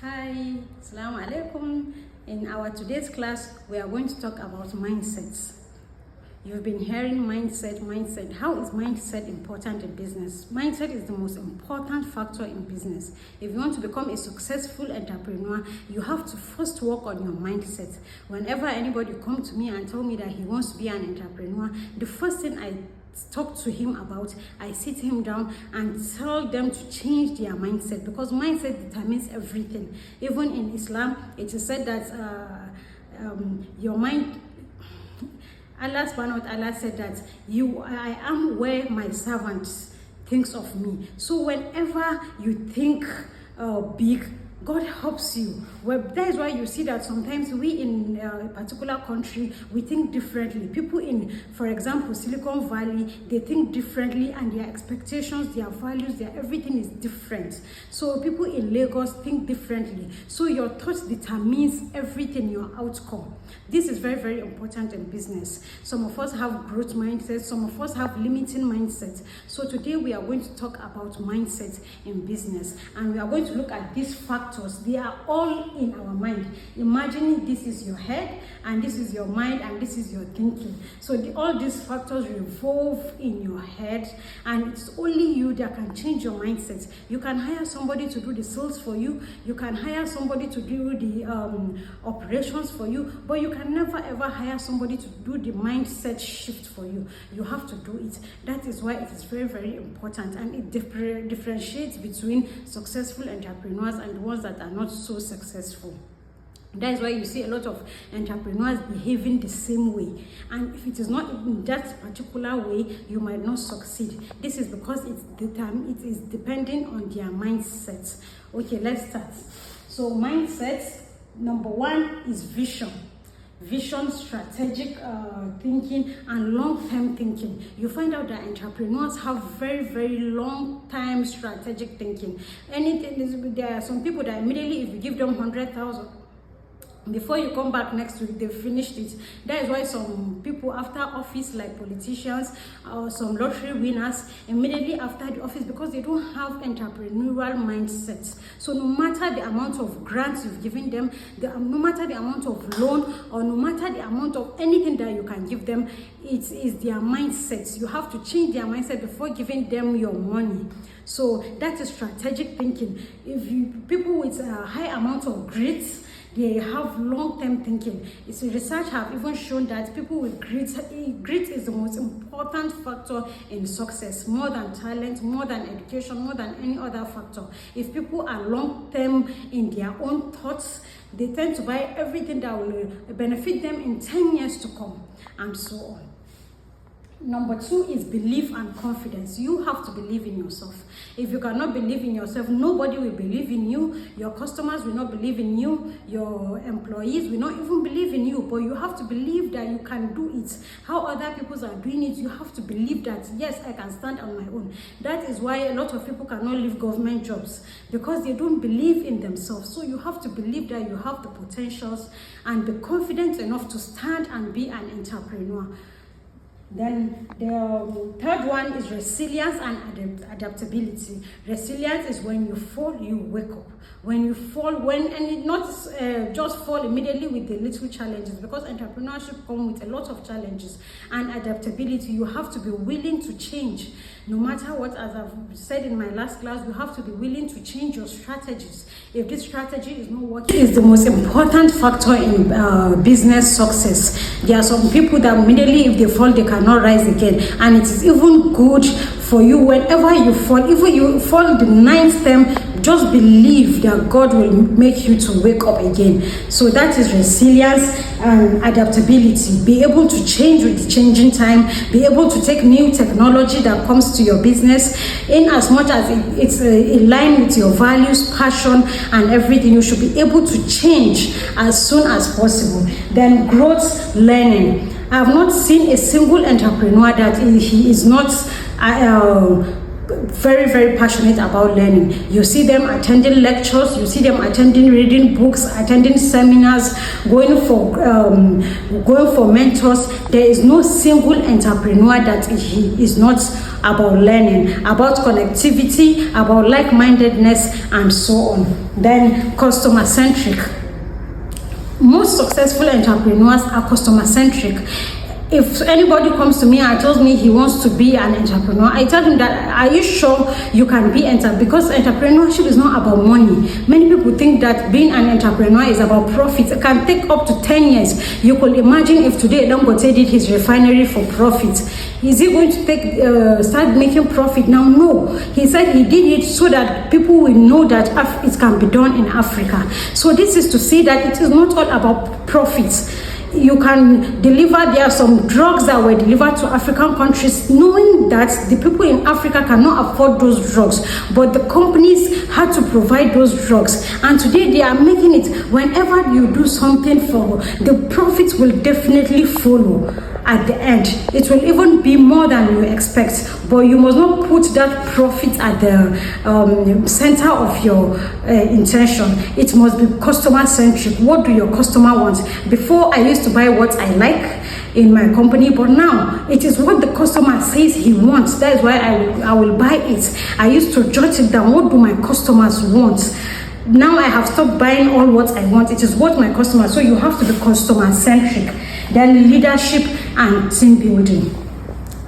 Hi, Assalamu alaikum. In our today's class, we are going to talk about mindsets. You've been hearing mindset. How is mindset important in business? Mindset is the most important factor in business. If you want to become a successful entrepreneur, you have to first work on your mindset. Whenever anybody comes to me and tell me that he wants to be an entrepreneur, the first thing I talk to him about, I sit him down and tell them to change their mindset, because mindset determines everything. Even in Islam, it is said that your mind, Allah subhanahu wa ta'ala said that I am where my servant thinks of me. So whenever you think big, God helps you. Well, that is why you see that sometimes we in a particular country, we think differently. People in, for example, Silicon Valley, they think differently, and their expectations, their values, their everything is different. So people in Lagos think differently. So your thoughts determines everything, your outcome. This is very, very important in business. Some of us have growth mindsets, some of us have limiting mindsets. So today we are going to talk about mindset in business, and we are going to look at these factors. They are all in our mind. Imagine this is your head, and this is your mind, and this is your thinking. So all these factors revolve in your head, and it's only you that can change your mindset. You can hire somebody to do the sales for you. You can hire somebody to do the operations for you, but you can never ever hire somebody to do the mindset shift for you. You have to do it. That is why it is very, very important, and it differentiates between successful entrepreneurs and the ones that are not so successful. That is why you see a lot of entrepreneurs behaving the same way, and if it is not in that particular way, you might not succeed. This is because it is depending on their mindset. Okay, let's start. So mindset, number one is vision, strategic thinking, and long-term thinking. You find out that entrepreneurs have very, very long-term strategic thinking. There are some people that immediately, if you give them 100,000, before you come back next week, they've finished it. That is why some people after office, like politicians or some lottery winners, immediately after the office, because they don't have entrepreneurial mindsets. So no matter the amount of grants you've given them, no matter the amount of loan, or no matter the amount of anything that you can give them, it is their mindsets. You have to change their mindset before giving them your money. So that is strategic thinking. People with a high amount of grit, they have long-term thinking. Research have even shown that people with grit is the most important factor in success, more than talent, more than education, more than any other factor. If people are long-term in their own thoughts, they tend to buy everything that will benefit them in 10 years to come, and so on. Number two is belief and confidence. You have to believe in yourself. If you cannot believe in yourself, nobody will believe in you. Your customers will not believe in you. Your employees will not even believe in you. But you have to believe that you can do it. How other people are doing it, you have to believe that, yes, I can stand on my own. That is why a lot of people cannot leave government jobs, because they don't believe in themselves. So you have to believe that you have the potentials and be confident enough to stand and be an entrepreneur. Then the third one is resilience and adaptability. Resilience is when you fall, you wake up. When you fall, not just fall immediately with the little challenges, because entrepreneurship comes with a lot of challenges. And adaptability, you have to be willing to change. No matter what, as I've said in my last class, you have to be willing to change your strategies. If this strategy is not working, it's the most important factor in business success. There are some people that immediately, if they fall, they cannot rise again. And it is even good for you, whenever you fall, even you fall the 9th time, just believe that God will make you to wake up again. So that is resilience and adaptability. Be able to change with the changing time. Be able to take new technology that comes to your business, in as much as it's in line with your values, passion, and everything. You should be able to change as soon as possible. Then growth learning. I have not seen a single entrepreneur that he is not very, very passionate about learning. You see them attending lectures, you see them attending reading books, attending seminars, going for mentors. There is no single entrepreneur that he is not about learning, about connectivity, about like-mindedness, and so on. Then customer-centric. Most successful entrepreneurs are customer-centric. If anybody comes to me and tells me he wants to be an entrepreneur, I tell him that, are you sure you can be because entrepreneurship is not about money. Many people think that being an entrepreneur is about profit. It can take up to 10 years. You could imagine if today Dangote did his refinery for profit. Is he going to start making profit now? No. He said he did it so that people will know that it can be done in Africa. So this is to say that it is not all about profits. You can deliver, there are some drugs that were delivered to African countries knowing that the people in Africa cannot afford those drugs, but the companies had to provide those drugs, and today they are making it. Whenever you do something for, the profits will definitely follow at the end. It will even be more than you expect, but you must not put that profit at the center of your intention. It must be customer centric. What do your customer want? Before, I used to buy what I like in my company, but now it is what the customer says he wants. That is why I will buy it. I used to jot it down. What do my customers want? Now I have stopped buying all what I want. It is what my customers. So you have to be customer centric. Then leadership and team building.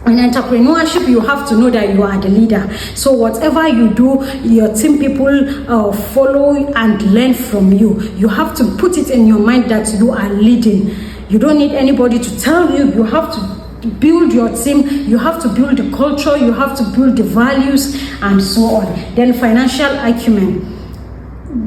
In entrepreneurship, you have to know that you are the leader. So whatever you do, your team people follow and learn from you. You have to put it in your mind that you are leading. You don't need anybody to tell you. You have to build your team. You have to build the culture. You have to build the values and so on. Then financial acumen.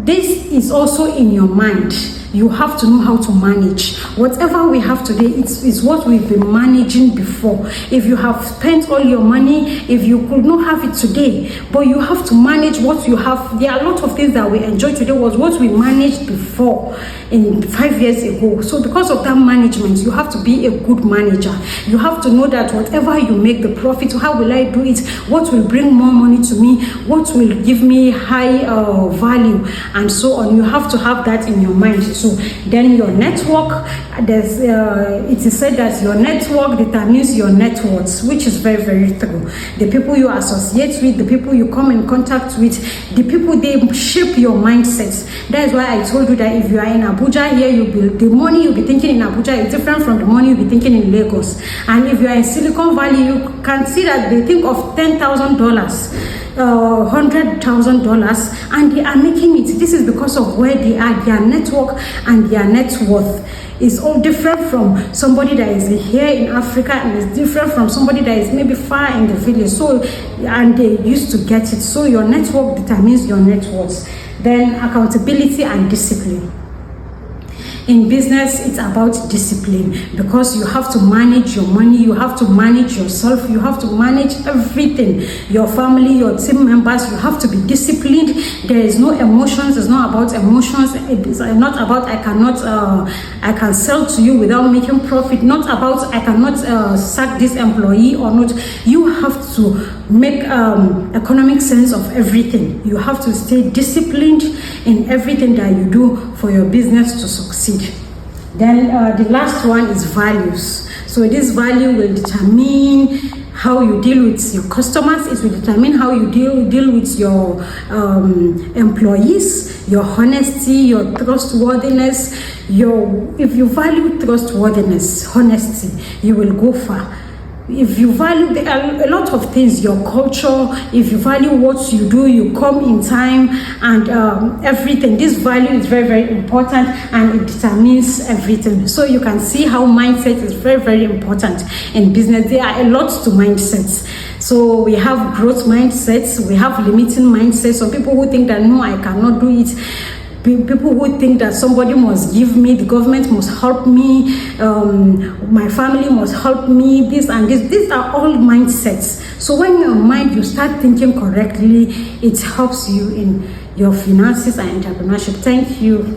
This is also in your mind. You have to know how to manage. Whatever we have today, it's what we've been managing before. If you have spent all your money, if you could not have it today, but you have to manage what you have. There are a lot of things that we enjoy today was what we managed before, in 5 years ago. So because of that management, you have to be a good manager. You have to know that whatever you make the profit, how will I do it? What will bring more money to me? What will give me high value? And so on. You have to have that in your mind. So then your network, it is said that your network determines your net worth, which is very, very true. The people you associate with, the people you come in contact with, the people, they shape your mindsets. That is why I told you that if you are in Abuja here, the money you'll be thinking in Abuja is different from the money you'll be thinking in Lagos. And if you are in Silicon Valley, you can see that they think of $10,000. $100,000, and they are making it. This is because of where they are, their network and their net worth is all different from somebody that is here in Africa, and is different from somebody that is maybe far in the village. So, and they used to get it. So your network determines your net worth. Then accountability and discipline. In business, it's about discipline, because you have to manage your money, you have to manage yourself, you have to manage everything, your family, your team members. You have to be disciplined. There is no emotions. It's not about emotions. It's not about I can sell to you without making profit. Not about I cannot sack this employee or not. You have to make economic sense of everything. You have to stay disciplined in everything that you do for your business to succeed. Then the last one is values. So this value will determine how you deal with your customers. It will determine how you deal with your employees, your honesty, your trustworthiness. If you value trustworthiness, honesty, you will go far. If you value a lot of things, your culture, if you value what you do, you come in time, and everything. This value is very, very important, and it determines everything. So you can see how mindset is very, very important in business. There are a lot to mindsets. So we have growth mindsets, we have limiting mindsets. Some people who think that no, I cannot do it. People who think that somebody must give me, the government must help me, my family must help me, this and this. These are all mindsets. So when your mind, you start thinking correctly, it helps you in your finances and entrepreneurship. Thank you.